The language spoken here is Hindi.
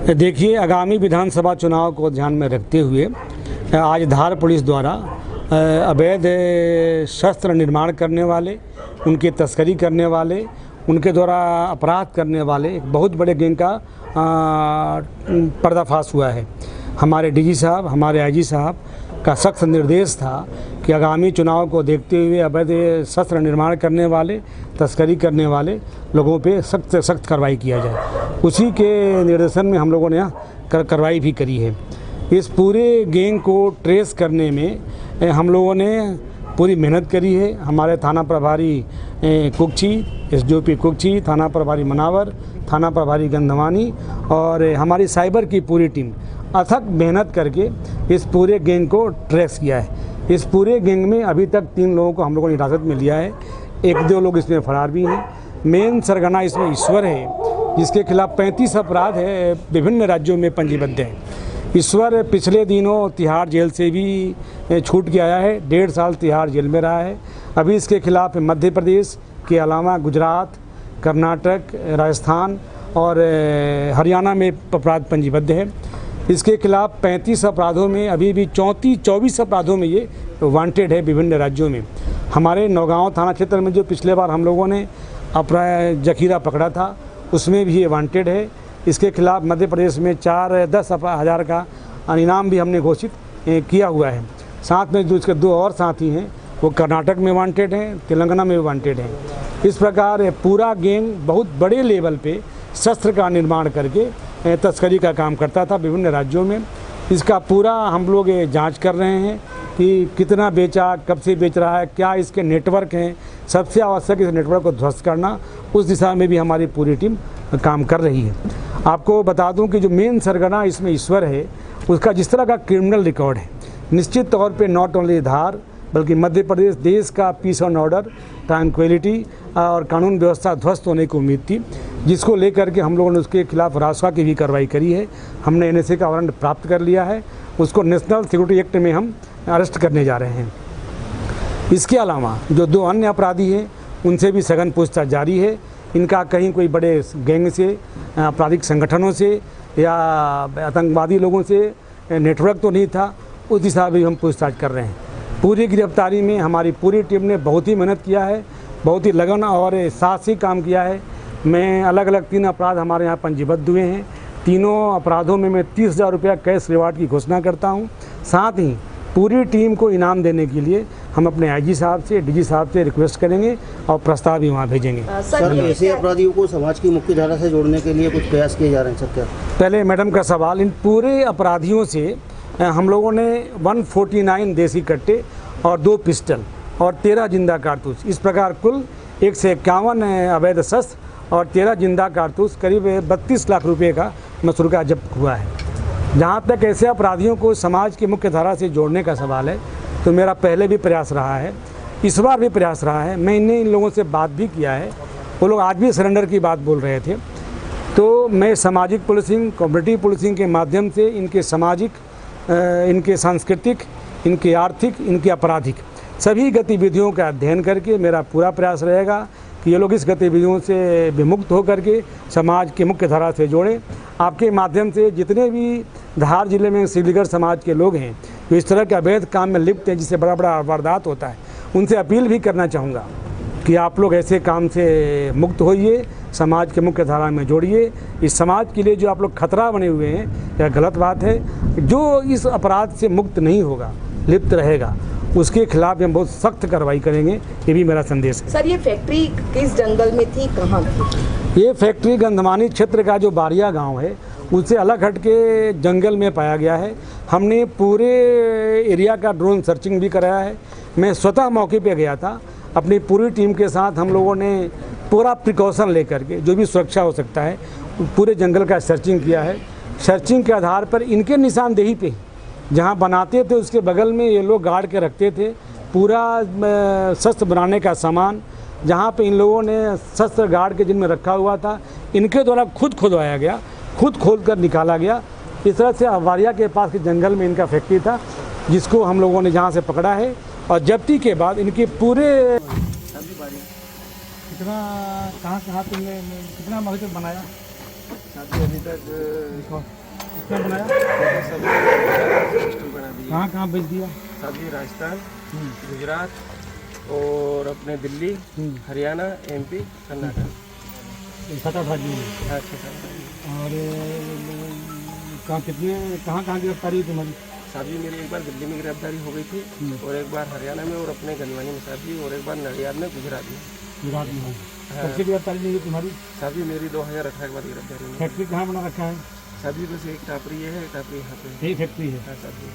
देखिए, आगामी विधानसभा चुनाव को ध्यान में रखते हुए आज धार पुलिस द्वारा अवैध शस्त्र निर्माण करने वाले, उनकी तस्करी करने वाले, उनके द्वारा अपराध करने वाले एक बहुत बड़े गैंग का पर्दाफाश हुआ है। हमारे डीजी साहब, हमारे आईजी साहब का सख्त निर्देश था कि आगामी चुनाव को देखते हुए अवैध शस्त्र निर्माण करने वाले, तस्करी करने वाले लोगों पे सख्त से सख्त कार्रवाई किया जाए। उसी के निर्देशन में हम लोगों ने कार्रवाई भी करी है। इस पूरे गैंग को ट्रेस करने में हम लोगों ने पूरी मेहनत करी है। हमारे थाना प्रभारी कुक्ची, एसडीओपी कुक्ची, थाना प्रभारी मनावर, थाना प्रभारी गंधवानी और हमारी साइबर की पूरी टीम अथक मेहनत करके इस पूरे गैंग को ट्रेस किया है। इस पूरे गैंग में अभी तक 3 लोगों को हम लोगों ने हिरासत में लिया है। 1-2 लोग इसमें फरार भी हैं। मेन सरगना इसमें ईश्वर है, जिसके खिलाफ 35 अपराध है विभिन्न राज्यों में पंजीबद्ध हैं। ईश्वर पिछले दिनों तिहाड़ जेल से भी छूट के आया है, 1.5 साल तिहाड़ जेल में रहा है। अभी इसके खिलाफ मध्य प्रदेश के अलावा गुजरात, कर्नाटक, राजस्थान और हरियाणा में अपराध पंजीबद्ध है। इसके खिलाफ 35 अपराधों में अभी भी 24 अपराधों में ये वांटेड है विभिन्न राज्यों में। हमारे नौगांव थाना क्षेत्र में जो पिछले बार हम लोगों ने अपराध जखीरा पकड़ा था, उसमें भी ये वांटेड है। इसके खिलाफ मध्य प्रदेश में 4-10 हज़ार का इनाम भी हमने घोषित किया हुआ है। साथ में जो इसके 2 और साथी हैं वो कर्नाटक में वांटेड हैं, तेलंगाना में वांटेड हैं। इस प्रकार पूरा गैंग बहुत बड़े लेवल पे शस्त्र का निर्माण करके तस्करी का काम करता था विभिन्न राज्यों में। इसका पूरा हम लोग जांच कर रहे हैं कि कितना बेचा, कब से बेच रहा है, क्या इसके नेटवर्क हैं। सबसे आवश्यक इस नेटवर्क को ध्वस्त करना, उस दिशा में भी हमारी पूरी टीम काम कर रही है। आपको बता दूं कि जो मेन सरगना इसमें ईश्वर है, उसका जिस तरह का क्रिमिनल रिकॉर्ड है, निश्चित तौर पे नॉट ओनली धार बल्कि मध्य प्रदेश देश का पीस एंड ऑर्डर, ट्रैंक्विलिटी और कानून व्यवस्था ध्वस्त होने की उम्मीद थी, जिसको लेकर के हम लोगों ने उसके खिलाफ रासुका की भी कार्रवाई करी है। हमने एनएसए का वारंट प्राप्त कर लिया है। उसको नेशनल सिक्योरिटी एक्ट में हम अरेस्ट करने जा रहे हैं। इसके अलावा जो 2 अन्य अपराधी हैं, उनसे भी सघन पूछताछ जारी है। इनका कहीं कोई बड़े गैंग से, आपराधिक संगठनों से या आतंकवादी लोगों से नेटवर्क तो नहीं था, उस दिशा में हम पूछताछ कर रहे हैं। पूरी गिरफ्तारी में हमारी पूरी टीम ने बहुत ही मेहनत किया है, बहुत ही लगन और साहसी काम किया है। मैं अलग अलग 3 अपराध हमारे यहाँ पंजीबद्ध हुए हैं। तीनों अपराधों में मैं 30,000 रुपया कैश रिवार्ड की घोषणा करता हूँ। साथ ही पूरी टीम को इनाम देने के लिए हम अपने आईजी साहब से, डीजी साहब से रिक्वेस्ट करेंगे और प्रस्ताव भी वहाँ भेजेंगे। सर, ऐसे अपराधियों को समाज की मुख्य धारा से जोड़ने के लिए कुछ प्रयास किए जा रहे हैं सर क्या? पहले मैडम का सवाल, इन पूरे अपराधियों से हम लोगों ने 149 देसी कट्टे और 2 पिस्टल और 13 जिंदा कारतूस, इस प्रकार कुल 151 अवैध शस्त्र और 13 जिंदा कारतूस, करीब 32 लाख रुपए का मसरूका जब्त हुआ है। जहाँ तक ऐसे अपराधियों को समाज की मुख्य धारा से जोड़ने का सवाल है, तो मेरा पहले भी प्रयास रहा है, इस बार भी प्रयास रहा है। मैंने इन लोगों से बात भी किया है, वो लोग आज भी सरेंडर की बात बोल रहे थे। तो मैं सामाजिक पुलिसिंग, कम्युनिटी पुलिसिंग के माध्यम से इनके सामाजिक, इनके सांस्कृतिक, इनके आर्थिक, इनके आपराधिक सभी गतिविधियों का अध्ययन करके मेरा पूरा प्रयास रहेगा कि ये लोग इस गतिविधियों से विमुक्त होकर के समाज की मुख्य धारा से जोड़ें। आपके माध्यम से जितने भी धार जिले में सिविलिगर समाज के लोग हैं जो इस तरह के अवैध काम में लिप्त हैं, जिससे बड़ा बड़ा वारदात होता है, उनसे अपील भी करना चाहूँगा कि आप लोग ऐसे काम से मुक्त होइए, समाज के मुख्य धारा में जोड़िए। इस समाज के लिए जो आप लोग खतरा बने हुए हैं, यह गलत बात है। जो इस अपराध से मुक्त नहीं होगा, लिप्त रहेगा, उसके खिलाफ हम बहुत सख्त कार्रवाई करेंगे। ये भी मेरा संदेश है। सर, ये फैक्ट्री किस जंगल में थी, कहाँ थी? ये फैक्ट्री गंधमानी क्षेत्र का जो बारिया गांव है, उससे अलग हट के जंगल में पाया गया है। हमने पूरे एरिया का ड्रोन सर्चिंग भी कराया है। मैं स्वतः मौके पे गया था, अपनी पूरी टीम के साथ हम लोगों ने पूरा प्रिकॉशन लेकर के जो भी सुरक्षा हो सकता है पूरे जंगल का सर्चिंग किया है। सर्चिंग के आधार पर इनके निशानदेही पे जहाँ बनाते थे उसके बगल में ये लोग गाड़ के रखते थे पूरा शस्त्र बनाने का सामान। जहाँ पे इन लोगों ने शस्त्र गाड़ के जिनमें रखा हुआ था, इनके द्वारा खुद खुदवाया गया, खुद खोद कर निकाला गया। इस तरह से अवारिया के पास के जंगल में इनका फैक्ट्री था, जिसको हम लोगों ने जहाँ से पकड़ा है। और जब्ती के बाद इनके पूरे कितना कहाँ तुमने कितना महीने बनाया? शादी अभी तक क्या बनाया? सब हॉस्टल बना दिया। कहाँ कहाँ बेच दिया? शादी राजस्थान, गुजरात और अपने दिल्ली, हरियाणा, एमपी, कर्नाटक। 7-8 आदमी। हाँ, 6-7 और कहाँ कहाँ गिरफ्तारी हुई तुम्हारी? शादी मेरी एक बार दिल्ली में गिरफ्तारी हो गई थी और एक बार हरियाणा में और अपने गंजवानी में शादी और एक बार नडियाद में, गुजरात में। गुजरात में। सबसे गिरफ्तारी नहीं हुई तुम्हारी? शादी मेरी 2018 के बाद गिरफ्तारी हुई। फैक्ट्री कहाँ बना रखा है? शादी बस एक टापरी है, टापरी यहाँ पे यही फैक्ट्री है। है शादी।